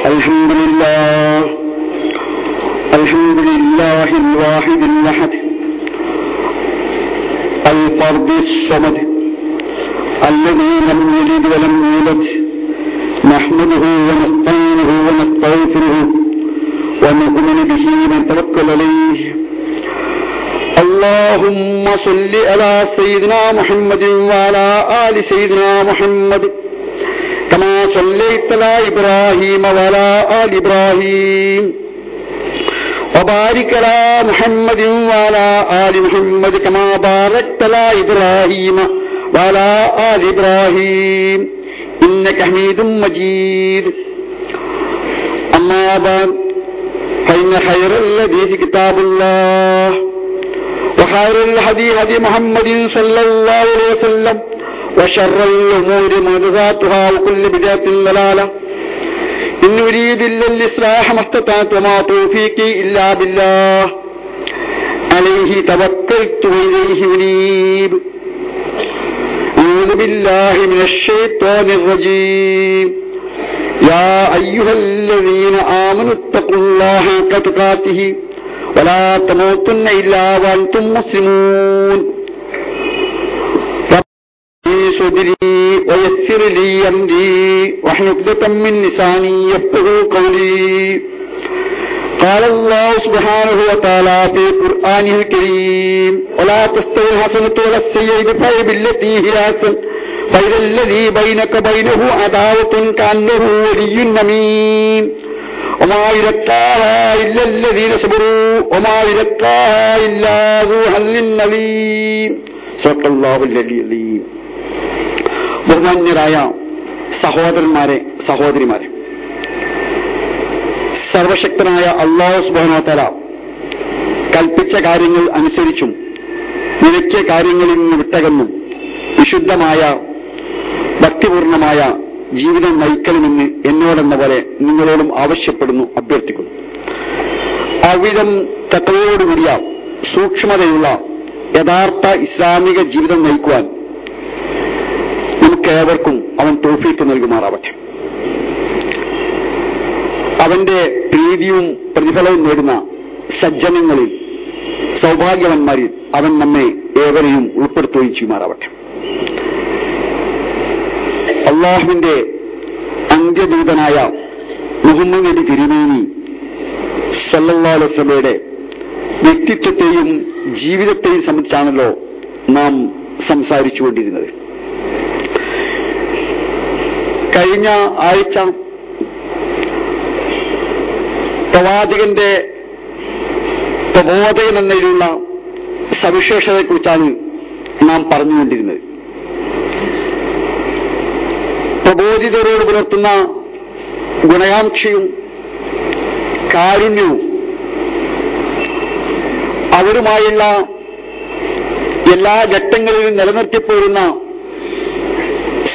الحمد لله الواحد الأحد الفرد الصمد الذي لم يلد ولم يولد نحمده ونستعينه ونستغفره ونؤمن به ونتوكل عليه. اللهم صل على سيدنا محمد وعلى آل سيدنا محمد كما صليت على إبراهيم وعلى آل إبراهيم وبارك على محمد وعلى آل محمد كما باركت على إبراهيم وعلى آل إبراهيم إنك حميد مجيد. أما بعد فإن خير الحديث كتاب الله وخير الهدي هدي محمد صلى الله عليه وسلم وشر الأمور محدثاتها وكل بدعة ضلالة. إن أريد إلا الإصلاح ما استطعت وما توفيقي إلا بالله عليه توكلت وإليه أنيب. أعوذ بالله من الشيطان الرجيم. يا أيها الذين آمنوا اتقوا الله حق تقاته ولا تموتن إلا وأنتم مسلمون. صدري ويسر لي أمري واحلل عقدة من لساني يفقهوا قولي. قال الله سبحانه وتعالى في قرآنه الكريم ولا تستوي الحسنة ولا السيئة ادفع بالتي هي أحسن فإذا الذي بينك بينه عداوة كأنه ولي حميم وما يلقاها إلا الذين صبروا وما يلقاها إلا ذو حظ عظيم. صدق الله العلي العظيم. ബഹുമാന്യരായ സഹോദരന്മാരെ, സഹോദരിമാരെ, സർവശക്തനായ അല്ലാഹു സുബ്ഹാനഹു വ തആല കൽപ്പിച്ച കാര്യങ്ങൾ അനുസരിച്ചും വിലക്കിയ കാര്യങ്ങളിൽ നിന്ന് വിട്ടകന്നും വിശുദ്ധമായ ഭക്തിപൂർണമായ ജീവിതം നയിക്കണമെന്ന് എന്നോടെന്ന പോലെ നിങ്ങളോടും ആവശ്യപ്പെടുന്നു, അഭ്യർത്ഥിക്കുന്നു. അവിധം തഖ്വയോടുകൂടിയ സൂക്ഷ്മതയുള്ള യഥാർത്ഥ ഇസ്ലാമിക ജീവിതം നയിക്കുവാൻ നമുക്കേവർക്കും അവൻ തൗഫീഖ് നൽകുമാറാവട്ടെ. അവന്റെ പ്രീതിയും പ്രതിഫലവും നേടുന്ന സജ്ജനങ്ങളിൽ, സൗഭാഗ്യവന്മാരിൽ അവൻ നമ്മെ ഏവരെയും ഉൾപ്പെടുത്തുകയും ചെയ്യുമാറാവട്ടെ. അള്ളാഹുവിന്റെ അന്ത്യദൂതനായ മുഹമ്മദ് നബി തിരുമേനി സല്ലല്ലാഹു അലൈഹി വസല്ലമയുടെ വ്യക്തിത്വത്തെയും ജീവിതത്തെയും സംബന്ധിച്ചാണല്ലോ നാം സംസാരിച്ചുകൊണ്ടിരുന്നത്. കഴിഞ്ഞ ആഴ്ച പ്രവാചകന്റെ പ്രബോധകൻ എന്നതിലുള്ള സവിശേഷതയെക്കുറിച്ചാണ് നാം പറഞ്ഞുകൊണ്ടിരുന്നത്. പ്രബോധിതരോട് പുലർത്തുന്ന ഗുണകാംക്ഷയും കാരുണ്യവും അവരുമായുള്ള എല്ലാ ഘട്ടങ്ങളിലും നിലനിർത്തിപ്പോരുന്ന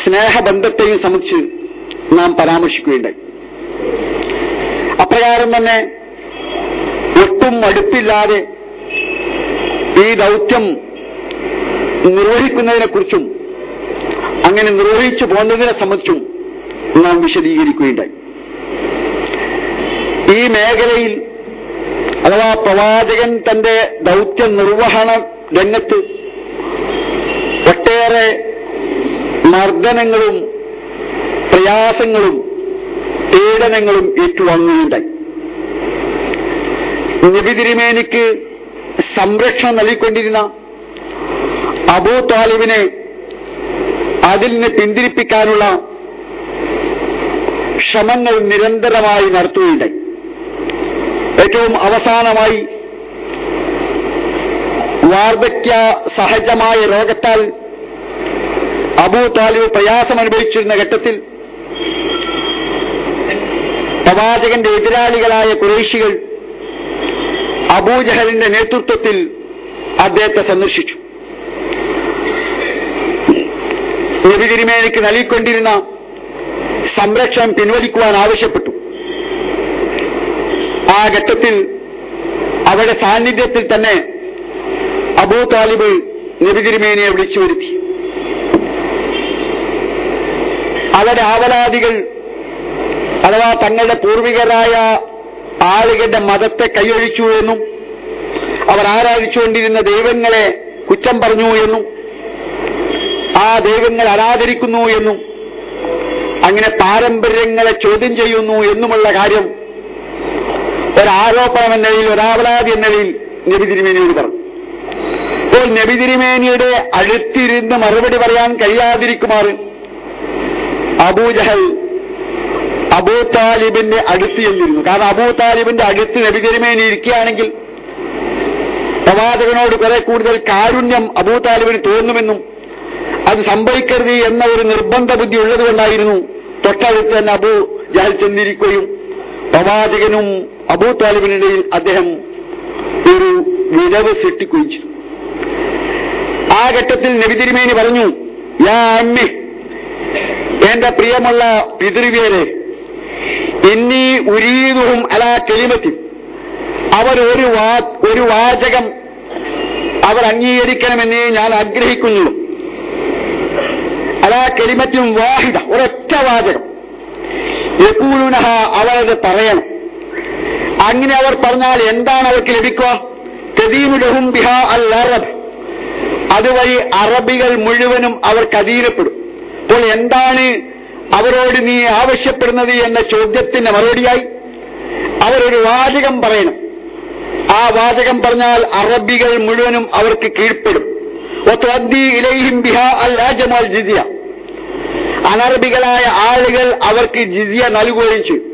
സ്നേഹബന്ധത്തെയും സംബന്ധിച്ച് നാം പരാമർശിക്കുകയുണ്ടായി. അപ്രകാരം തന്നെ ഒട്ടും മടുപ്പില്ലാതെ ഈ ദൗത്യം നിർവഹിക്കുന്നതിനെക്കുറിച്ചും അങ്ങനെ നിർവഹിച്ചു പോകുന്നതിനെ സംബന്ധിച്ചും നാം വിശദീകരിക്കുകയുണ്ടായി. ഈ മേഖലയിൽ അഥവാ പ്രവാചകൻ തന്റെ ദൗത്യ നിർവഹണ രംഗത്ത് ഒട്ടേറെ മർദ്ദനങ്ങളും പ്രയാസങ്ങളും പീഡനങ്ങളും ഏറ്റുവാങ്ങുകയുണ്ടായി. നബി തിരുമേനിക്ക് സംരക്ഷണം നൽകിക്കൊണ്ടിരുന്ന അബൂ താലിബിനെ അതിൽ നിന്ന് പിന്തിരിപ്പിക്കാനുള്ള ശ്രമങ്ങൾ നിരന്തരമായി നടത്തുകയുണ്ടായി. ഏറ്റവും അവസാനമായി വാർദ്ധക്യ സഹജമായ രോഗത്താൽ അബൂ താലിബ് പ്രയാസമനുഭവിച്ചിരുന്ന ഘട്ടത്തിൽ പ്രവാചകന്റെ എതിരാളികളായ ഖുറൈശികൾ അബൂജഹലിന്റെ നേതൃത്വത്തിൽ അദ്ദേഹത്തെ സന്ദർശിച്ചു. നബി തിരുമേനിക്ക് നൽകിക്കൊണ്ടിരുന്ന സംരക്ഷണം പിൻവലിക്കുവാൻ ആവശ്യപ്പെട്ടു. ആ ഘട്ടത്തിൽ അവരുടെ സാന്നിധ്യത്തിൽ തന്നെ അബൂ താലിബ് നബി തിരുമേനിയെ വിളിച്ചു വരുത്തി. അവരുടെ ആവലാദികൾ അഥവാ തങ്ങളുടെ പൂർവികരായ ആളുകളുടെ മതത്തെ കൈയൊഴിച്ചു എന്നും അവർ ആരാധിച്ചുകൊണ്ടിരുന്ന ദൈവങ്ങളെ കുറ്റം പറഞ്ഞു എന്നും ആ ദൈവങ്ങൾ അനാദരിക്കുന്നു എന്നും അങ്ങനെ പാരമ്പര്യങ്ങളെ ചോദ്യം ചെയ്യുന്നു എന്നുമുള്ള കാര്യം ഒരാരോപണം എന്ന നിലയിൽ, ഒരാവലാതി എന്ന നിലയിൽ നബി തിരുമേനിയോട് പറഞ്ഞു. അപ്പോൾ നബി തിരുമേനിയുടെ അടുത്തിരുന്ന് മറുപടി പറയാൻ കഴിയാതിരിക്കുമാറ് അബൂജഹൽ അബൂ താലിബിന്റെ അടുത്ത് ചെന്നിരുന്നു. കാരണം അബൂ താലിബിന്റെ അടുത്ത് നബി തിരുമേനി ഇരിക്കുകയാണെങ്കിൽ പ്രവാചകനോട് കുറെ കൂടുതൽ കാരുണ്യം അബൂ താലിബിന് തോന്നുമെന്നും അത് സംഭവിക്കരുത് എന്ന ഒരു നിർബന്ധ ബുദ്ധി ഉള്ളതുകൊണ്ടായിരുന്നു തൊട്ടടുത്ത് തന്നെ അബൂ ജഹൽ ചെന്നിരിക്കുകയും പ്രവാചകനും അബൂ താലിബിനിടയിൽ അദ്ദേഹം ഒരു വിടവ് സൃഷ്ടിക്കുകയും ചെയ്തു. ആ ഘട്ടത്തിൽ നബി തിരുമേനി പറഞ്ഞു, യാ അമ്മി, എന്റെ പ്രിയമുള്ള പിതൃവ്യരെ, ഇന്നി ഉരീദുഹും അലാ കലിമത്തി, അവർ ഒരു വാചകം അവർ അംഗീകരിക്കണമെന്നേ ഞാൻ ആഗ്രഹിക്കുന്നുള്ളൂ. അലാ കലിമത്തും വാഹിദ, ഒരൊറ്റ വാചകം. യഖൂലുനഹ, അവരത് പറയണം. അങ്ങനെ അവർ പറഞ്ഞാൽ എന്താണ് അവർക്ക് ലഭിക്കുക? തദീനു ലഹും ബിഹാ അൽ അറബ്, അതുവഴി അറബികൾ മുഴുവനും അവർക്ക് അധീനപ്പെടും. അപ്പോൾ എന്താണ് അവരോട് നീ ആവശ്യപ്പെടുന്നത് എന്ന ചോദ്യത്തിന്റെ മറുപടിയായി അവരൊരു വാചകം പറയണം. ആ വാചകം പറഞ്ഞാൽ അറബികൾ മുഴുവനും അവർക്ക് കീഴ്പ്പെടും. ഇലൈഹിം ബിഹാ അൽ അജം അൽ ജിസിയ, അനറബികളായ ആളുകൾ അവർക്ക് ജിസിയ നൽകുകയും ചെയ്യും.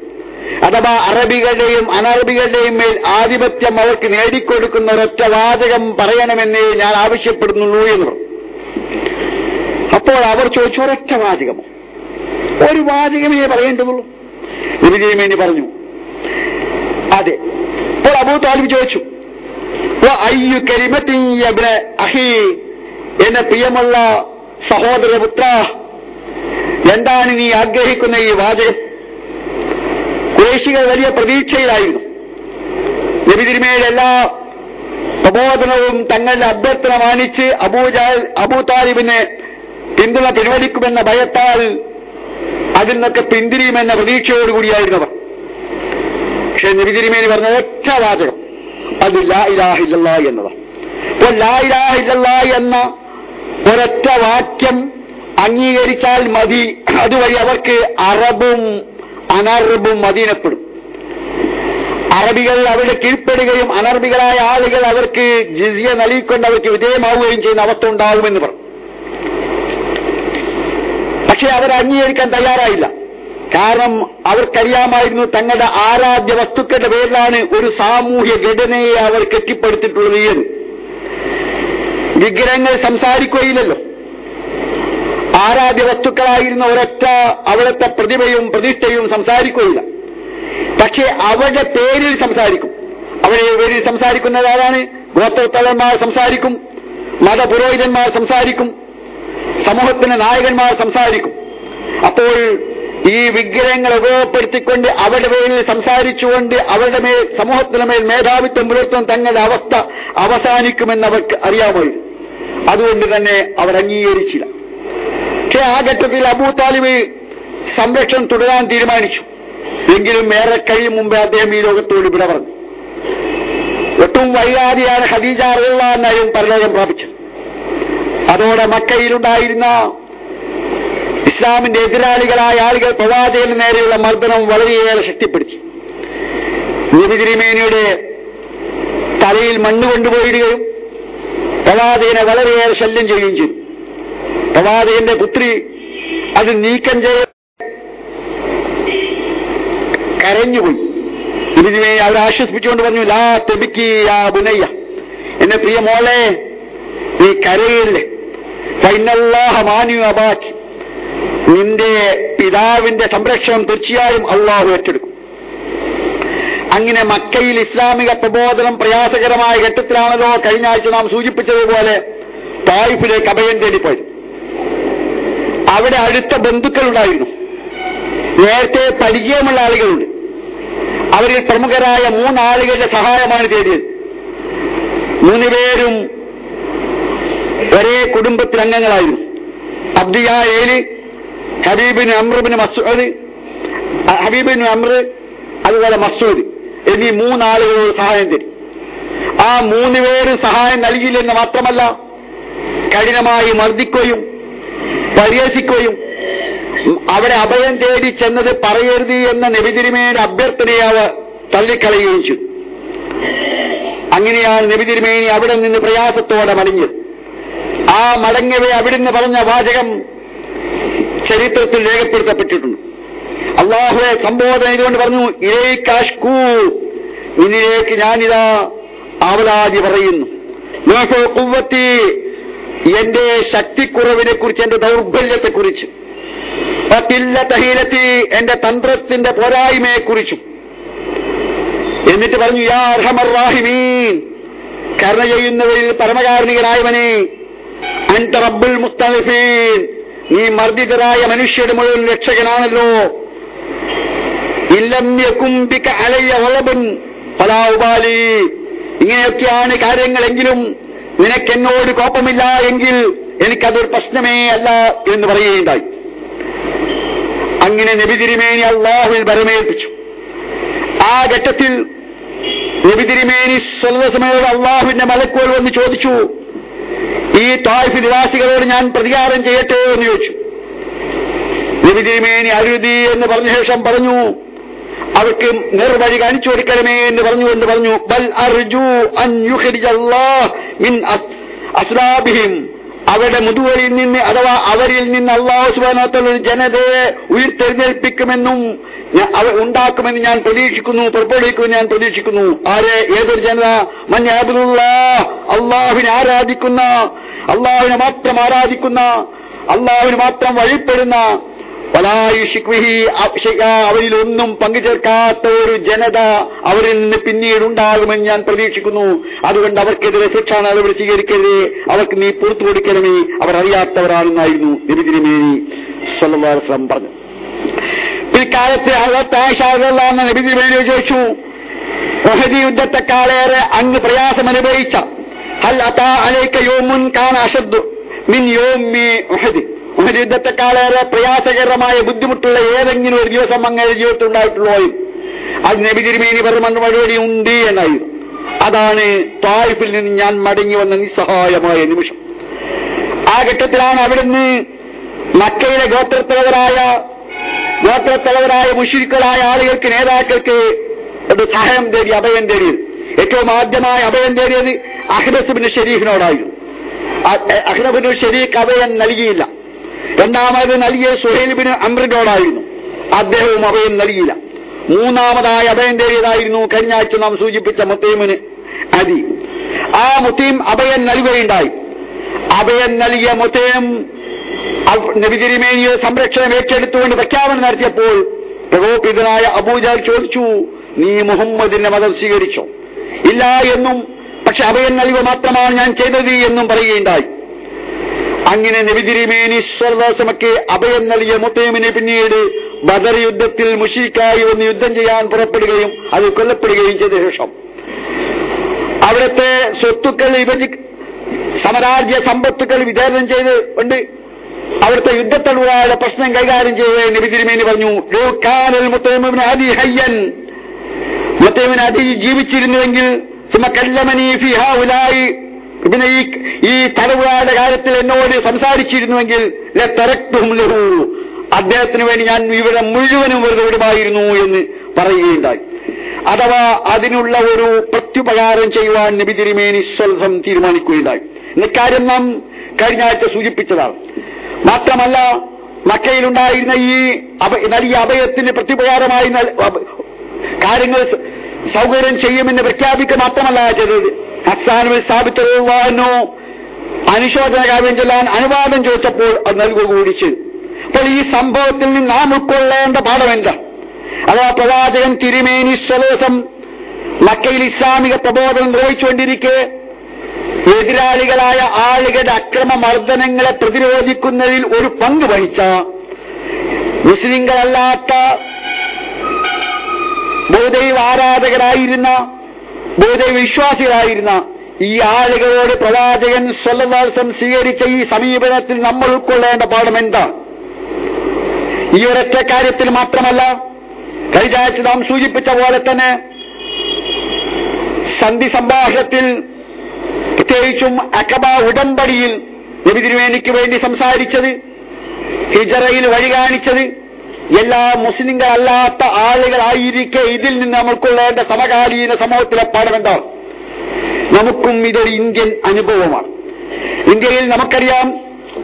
അഥവാ അറബികളുടെയും അനറബികളുടെയും മേൽ ആധിപത്യം അവർക്ക് നേടിക്കൊടുക്കുന്ന ഒരൊറ്റ വാചകം പറയണമെന്നേ ഞാൻ ആവശ്യപ്പെടുന്നുള്ളൂ എന്ന് പറഞ്ഞു. അപ്പോൾ അവർ ചോദിച്ചു, ഒരൊറ്റ വാചകമോ? ഒരു വാചകമേ പറയേണ്ടതുള്ളൂ? നബി തിരുമേനി പറഞ്ഞു, അതെ. അപ്പോൾ അബൂ താലിബ് ചോദിച്ചു, അയ്യു കലിമത്തിൻ യബ്ന അഖീ, എന്നെ പ്രിയമുള്ള സഹോദരപുത്ര, എന്താണ് നീ ആഗ്രഹിക്കുന്ന ഈ വാചകം? ഖുറൈശികൾ വലിയ പ്രതീക്ഷയിലായിരുന്നു. നബി തിരുമേനിയുടെ എല്ലാ പ്രബോധനവും തങ്ങളുടെ അഭ്യർത്ഥന മാനിച്ച് അബൂ താലിബിനെ പിന്തുണ പിൻവലിക്കുമെന്ന ഭയത്താൽ അതിൽ നിന്നൊക്കെ പിന്തിരിയുമെന്ന പ്രതീക്ഷയോടുകൂടിയായിരുന്നവർ. പക്ഷെ നബി തിരുമേനി പറഞ്ഞ ഒറ്റ വാചകം, അത് ലാ ഇലാഹ ഇല്ലല്ലാഹ് എന്നതാണ്. അപ്പോൾ ലാ ഇലാഹ ഇല്ലല്ലാഹ് എന്ന ഒരൊറ്റ വാക്യം അംഗീകരിച്ചാൽ മതി. അതുവഴി അവർക്ക് അറബും അനർബും അധീനപ്പെടും. അറബികൾ അവരുടെ കീഴ്പ്പെടുകയും അനർബികളായ ആളുകൾ അവർക്ക് ജിസിയ നൽകിക്കൊണ്ട് അവർക്ക് വിധേയമാവുകയും ചെയ്യുന്ന അവസ്ഥ ഉണ്ടാവുമെന്ന് പറഞ്ഞു. പക്ഷെ അവർ അംഗീകരിക്കാൻ തയ്യാറായില്ല. കാരണം അവർക്കറിയാമായിരുന്നു തങ്ങളുടെ ആരാധ്യ വസ്തുക്കളുടെ പേരിലാണ് ഒരു സാമൂഹ്യ ഘടനയെ അവർ കെട്ടിപ്പടുത്തിട്ടുള്ളത് എന്ന്. വിഗ്രഹങ്ങൾ സംസാരിക്കുകയില്ലല്ലോ. ആരാധ്യ വസ്തുക്കളായിരുന്ന ഒരൊറ്റ അവിടുത്തെ പ്രതിഭയും പ്രതിഷ്ഠയും സംസാരിക്കുകയില്ല. പക്ഷേ അവരുടെ പേരിൽ സംസാരിക്കും. അവരുടെ പേരിൽ സംസാരിക്കുന്നത് ആരാണ്? ഗോത്രത്തലന്മാർ സംസാരിക്കും, മതപുരോഹിതന്മാർ സംസാരിക്കും, സമൂഹത്തിന്റെ നായകന്മാർ സംസാരിക്കും. അപ്പോൾ ഈ വിഗ്രഹങ്ങളെ ഉപയോഗപ്പെടുത്തിക്കൊണ്ട് അവരുടെ പേരിൽ സംസാരിച്ചുകൊണ്ട് അവരുടെ മേൽ സമൂഹത്തിന് മേൽ മേധാവിത്വം പുലർത്തുന്ന തങ്ങളുടെ അവസ്ഥ അവസാനിക്കുമെന്ന് അവർക്ക് അറിയാമായിരുന്നു. അതുകൊണ്ട് തന്നെ അവർ അംഗീകരിച്ചില്ല. പക്ഷേ ആ ഘട്ടത്തിൽ അബൂ താലിബ് സംരക്ഷണം തുടരാൻ തീരുമാനിച്ചു. എങ്കിലും ഏറെ കഴിയും മുമ്പേ അദ്ദേഹം ഈ ലോകത്തോട് വിട പറഞ്ഞു. ഒട്ടും വൈകാതെയാണ് ഖദീജ റളിയല്ലാഹു അൻഹയും പരലോകം പ്രാപിച്ചത്. അതോടെ മക്കയിലുണ്ടായിരുന്ന ഇസ്ലാമിന്റെ എതിരാളികളായ ആളുകൾ പ്രവാചകന് നേരെയുള്ള മർദ്ദനം വളരെയേറെ ശക്തിപ്പെടുത്തി. നബി തിരുമേനിയുടെ തലയിൽ മണ്ണ് കൊണ്ടുപോയിടുകയും പ്രവാചകനെ വളരെയേറെ ശല്യം ചെയ്യുകയും ചെയ്തു. പ്രവാചകന്റെ പുത്രി അത് നീക്കം ചെയ്ത് കരഞ്ഞുപോയി. നബി തിരുമേനി അവരെ ആശ്വസിപ്പിച്ചുകൊണ്ട് പറഞ്ഞു, ലാ തബ്കി യാ ബുനയ്യ, എന്നെ പ്രിയ മോളെ, നീ കരയില്ലേ. ഫൈനല്ലാഹ മാനിയു അബാക്, നിന്റെ പിതാവിന്റെ സംരക്ഷണം തീർച്ചയായും അള്ളാഹു ഏറ്റെടുക്കും. അങ്ങനെ മക്കയിൽ ഇസ്ലാമിക പ്രബോധനം പ്രയാസകരമായ ഘട്ടത്തിലാണല്ലോ കഴിഞ്ഞ ആഴ്ച നാം സൂചിപ്പിച്ചതുപോലെ തായിഫിലേക്ക് അഭയം തേടിപ്പോയത്. അവിടെ അടുത്ത ബന്ധുക്കളുണ്ടായിരുന്നു, നേരത്തെ പരിചയമുള്ള ആളുകളുണ്ട്. അവരിൽ പ്രമുഖരായ 3 ആളുകളുടെ സഹായമാണ് തേടിയത്. 3 പേരും ഒരേ കുടുംബത്തിൽ അംഗങ്ങളായിരുന്നു. അബ്ദിയാ ഏലി, ഹബീബിന് Amr bin Masud, Habib bin Amr, അതുപോലെ മസ്ഊദ് എന്നീ 3 ആളുകളോട് സഹായം തരും. ആ 3 പേരും സഹായം നൽകിയില്ലെന്ന് മാത്രമല്ല, കഠിനമായി മർദ്ദിക്കുകയും പരിഹസിക്കുകയും അവിടെ അഭയം തേടി ചെന്നത് പറയരുത് എന്ന നബി തിരുമേനിയുടെ അഭ്യർത്ഥനയെ അവർ തള്ളിക്കളയുകയും ചെയ്തു. അങ്ങനെയാണ് നബി തിരുമേനി അവിടെ നിന്ന് പ്രയാസത്തോടെ മടങ്ങിയത്. ആ മടങ്ങവേ അവിടുന്ന് പറഞ്ഞ വാചകം ചരിത്രത്തിൽ രേഖപ്പെടുത്തപ്പെട്ടിട്ടുണ്ട്. അള്ളാഹുവെ സംബോധന ചെയ്തുകൊണ്ട് പറഞ്ഞു, ഇലൈകാഷ്കൂ, നിന്നിലേക്ക് ഞാനിതാ ആവലാതി പറയുന്നു. ഖുവ്വത്തി, എന്റെ ശക്തിക്കുറവിനെ കുറിച്ച്, എന്റെ ദൗർബല്യത്തെക്കുറിച്ച്, ഹീലത്തി, എന്റെ തന്ത്രത്തിന്റെ പോരായ്മയെക്കുറിച്ചും. എന്നിട്ട് പറഞ്ഞു, യാ അർഹമർ റാഹിമീൻ, കരുണ ചെയ്യുന്നവരിൽ പരമകാരുണികനായവനെ, അൻത റബ്ബുൽ മുസ്തഗ്ഫീൻ, നീ മർദ്ദിതരായ മനുഷ്യരുടെ മുഴുവൻ രക്ഷകനാണല്ലോ. ഇല്ലം യകും ബിക അലയ്യ ഗളബുൻ ഫലാ ഉബാലി, ഇങ്ങനെയൊക്കെയാണ് കാര്യങ്ങളെങ്കിലും നിനക്കെന്നോട് കോപമില്ല എങ്കിൽ എനിക്കതൊരു പ്രശ്നമേ അല്ല എന്ന് പറയുകയുണ്ടായി. അങ്ങനെ നബി തിരുമേനി അള്ളാഹുവിൽ ഭരമേൽപ്പിച്ചു. ആ ഘട്ടത്തിൽ നബി തിരുമേനി സ്വല്ലല്ലാഹു അള്ളാഹുവിന്റെ മലക്കുകൾ വന്ന് ചോദിച്ചു, ഈ ത്വായിഫ് നിവാസികളോട് ഞാൻ പ്രതികാരം ചെയ്യട്ടെ എന്ന് ചോദിച്ചു. നബി തിരുമേനി അരുതി എന്ന് പറഞ്ഞ ശേഷം പറഞ്ഞു, അവർക്ക് നേർവഴി കാണിച്ചു കൊടുക്കണമേ എന്ന് പറഞ്ഞുകൊണ്ട് പറഞ്ഞു, ബൽ അർജു അൻ യുഖ്രിജല്ലാഹ് മിൻ അസ്ലാബിഹിം, അവരുടെ മുതുവലിൽ നിന്ന് അഥവാ അവരിൽ നിന്ന് അല്ലാഹു സുബ്ഹാനഹു വ തആല ഒരു ജനതയെ ഉയർത്തെഴുന്നേൽപ്പിക്കുമെന്നും ഉണ്ടാക്കുമെന്ന് ഞാൻ പ്രതീക്ഷിക്കുന്നു, പുറപ്പെടുവിക്കുമെന്ന് ഞാൻ പ്രതീക്ഷിക്കുന്നു. ആരെ? ഏതൊരു ജനത? മൻ യഅബ്ദുല്ലാഹ്, അല്ലാഹുവിനെ ആരാധിക്കുന്ന, അല്ലാഹുവിനെ മാത്രം ആരാധിക്കുന്ന, അല്ലാഹുവിന് മാത്രം വഴിപ്പെടുന്ന, വലാ യുശ്രികു ബിഹി ശൈഅ, അവരിലൊന്നും പങ്കുചേർക്കാത്ത ഒരു ജനത അവരിൽ നിന്ന് പിന്നീട് ഉണ്ടാകുമെന്ന് ഞാൻ പ്രതീക്ഷിക്കുന്നു. അതുകൊണ്ട് അവർക്കെതിരെ ശിക്ഷാ നടപടി സ്വീകരിക്കരുത്, അവർക്ക് നീ പുറത്തു കൊടുക്കണമേ, അവർ അറിയാത്തവരാണെന്നായിരുന്നു നബി തിരുമേനി സ്വല്ലല്ലാഹു അലൈഹി വസല്ലം പറഞ്ഞു. പിൽക്കാലത്ത് ഹദരത്ത് ആയിഷ റളിയല്ലാഹു അൻഹ നബി തിരുമേനിയോട് ചോദിച്ചു, ഉഹദ് യുദ്ധത്തെക്കാളേറെ അങ്ങ് പ്രയാസം അനുഭവിച്ച ഹൽ അതാ അലൈക യൗമുൻ കാന അശദ്ദു മിൻ യൗമി ഉഹദ്, ഉഹദ് യുദ്ധത്തെക്കാളേറെ പ്രയാസകരമായ ബുദ്ധിമുട്ടുള്ള ഏതെങ്കിലും ഒരു ദിവസം അങ്ങയുടെ ജീവിതത്തിൽ ഉണ്ടായിട്ടുള്ളോ? അത് നബി തിരുമേനി പറഞ്ഞ മറുപടി ഉണ്ട് എന്നായിരുന്നു. അതാണ് ത്വായിഫിൽ നിന്ന് ഞാൻ മടങ്ങി വന്ന നിസ്സഹായമായ നിമിഷം. ആ ഘട്ടത്തിലാണ് അവിടുന്ന് മക്കയിലെ ഗോത്രത്തലവരായ മുശ്രിക്കുകളായ ആളുകൾക്ക്, നേതാക്കൾക്ക് ഒരു സഹായം തേടി, അഭയം തേടിയത്. ഏറ്റവും ആദ്യമായി അഭയം തേടിയത് അഹ്നസ് ബിൻ ശരീഖിനോടായിരുന്നു. അഹ്നസ് ബിൻ ശരീഖ് അഭയം നൽകിയില്ല. രണ്ടാമത് നൽകിയത് സുഹൈൽ ബിൻ അംറിനോടായിരുന്നു. അദ്ദേഹവും അഭയം നൽകിയില്ല. മൂന്നാമതായി അഭയം തേടിയതായിരുന്നു കഴിഞ്ഞ ആഴ്ച നാം സൂചിപ്പിച്ച മുത്തൈമിന് അദി. ആ മുത്തൈം അഭയം നൽകുകയുണ്ടായി. അഭയം നൽകിയ മുത്തൈം നബി തിരുമേനിയുടെ സംരക്ഷണം ഏറ്റെടുത്തുകൊണ്ട് പ്രഖ്യാപനം നടത്തിയപ്പോൾ പ്രകോപിതനായ അബൂജഹൽ ചോദിച്ചു, നീ മുഹമ്മദിന്റെ മതം സ്വീകരിച്ചോ? ഇല്ല എന്നും, പക്ഷെ അഭയം നൽകുക മാത്രമാണ് ഞാൻ ചെയ്തത് എന്നും പറയുകയുണ്ടായി. അങ്ങനെ നബി തിരുമേനി സ്വല്ലല്ലാഹു അലൈഹി വസല്ലമക്ക് അഭയം നൽകിയ മുത്തൈമിനെ പിന്നീട് ബദർ യുദ്ധത്തിൽ മുശ്രിക്കായി വന്ന് യുദ്ധം ചെയ്യാൻ പുറപ്പെടുകയും അത് കൊല്ലപ്പെടുകയും ചെയ്ത ശേഷം അവിടുത്തെ സ്വത്തുക്കൾ സമരാജ്യ സമ്പത്തുക്കൾ വിതരണം ചെയ്തുകൊണ്ട് അവിടുത്തെ യുദ്ധത്തടുവായുടെ പ്രശ്നം കൈകാര്യം ചെയ്ത് നബി തിരുമേനി പറഞ്ഞു, മുത്തൈമിൻ അദി ഹയ്യൻ, മുത്തൈമിൻ അദി ജീവിച്ചിരുന്നുവെങ്കിൽ സുമക്കല്ലമനി ഫി ഹൗലായി, പിന്നെ ഈ തടവുകാരുടെ കാര്യത്തിൽ എന്നോട് സംസാരിച്ചിരുന്നുവെങ്കിൽ ലതറക്തുഹും ലഹു, അദ്ദേഹത്തിന് വേണ്ടി ഞാൻ ഇവിടെ മുഴുവനും വെറുതെ വിടുമായിരുന്നു എന്ന് പറയുകയുണ്ടായി. അഥവാ അതിനുള്ള ഒരു പ്രത്യുപകാരം ചെയ്യുവാൻ നബി തിരുമേനി സ്വൽസം തീരുമാനിക്കുകയുണ്ടായി. ഇക്കാര്യം നാം കഴിഞ്ഞ ആഴ്ച സൂചിപ്പിച്ചതാണ്. മാത്രമല്ല, മക്കയിലുണ്ടായിരുന്ന ഈ നൽകിയ അഭയത്തിന് പ്രത്യുപകാരമായി കാര്യങ്ങൾ സൗകര്യം ചെയ്യുമെന്ന് പ്രഖ്യാപിക്കുക മാത്രമല്ല ചെയ്തത്, ഹസ്സാൻ ബിൻ സാബിത്ത് റളിയല്ലാഹു അൻഹു അനുശോചന കാര്യം ചൊല്ലാൻ അനുവാദം ചോദിച്ചപ്പോൾ അത് നൽകുക കൂടി ചെയ്തു. അപ്പോൾ ഈ സംഭവത്തിൽ നിന്ന് നാം ഉൾക്കൊള്ളേണ്ട പാഠം എന്താ? അഥവാ പ്രവാചകൻ തിരുമേനി സ്വദേശം മക്കയിൽ ഇസ്ലാമിക പ്രബോധനം നിർവഹിച്ചുകൊണ്ടിരിക്കെ എതിരാളികളായ ആളുകളുടെ അക്രമമർദ്ദനങ്ങളെ പ്രതിരോധിക്കുന്നതിൽ ഒരു പങ്ക് വഹിച്ച മുസ്ലിങ്ങളല്ലാത്ത ബൗദ്ധൈവ ആരാധകരായിരുന്ന, ബൗദ്ധൈവ വിശ്വാസികളായിരുന്ന ഈ ആളുകളോട് പ്രവാചകൻ സ്വല്ലല്ലാഹു അലൈഹി വസല്ലം സ്വീകരിച്ച ഈ സമീപനത്തിൽ നമ്മൾ ഉൾക്കൊള്ളേണ്ട പാഠം എന്താ? ഈ ഒരൊറ്റ കാര്യത്തിൽ മാത്രമല്ല, പരിചാരിച്ച് നാം സൂചിപ്പിച്ച പോലെ തന്നെ സന്ധി സംഭാഷണത്തിൽ പ്രത്യേകിച്ചും അഖബ ഉടമ്പടിയിൽ നബി തിരുമേനിക്ക് വേണ്ടി സംസാരിച്ചത്, ഹിജറയിൽ വഴി കാണിച്ചത് എല്ലാ മുസ്ലിങ്ങളല്ലാത്ത ആളുകളായിരിക്കെ ഇതിൽ നിന്ന് നമ്മൾക്കുള്ളേണ്ട സമകാലീന സമൂഹത്തിലെ പാഠമെന്താണ്? നമുക്കും ഇതൊരു ഇന്ത്യൻ അനുഭവമാണ്. ഇന്ത്യയിൽ നമുക്കറിയാം,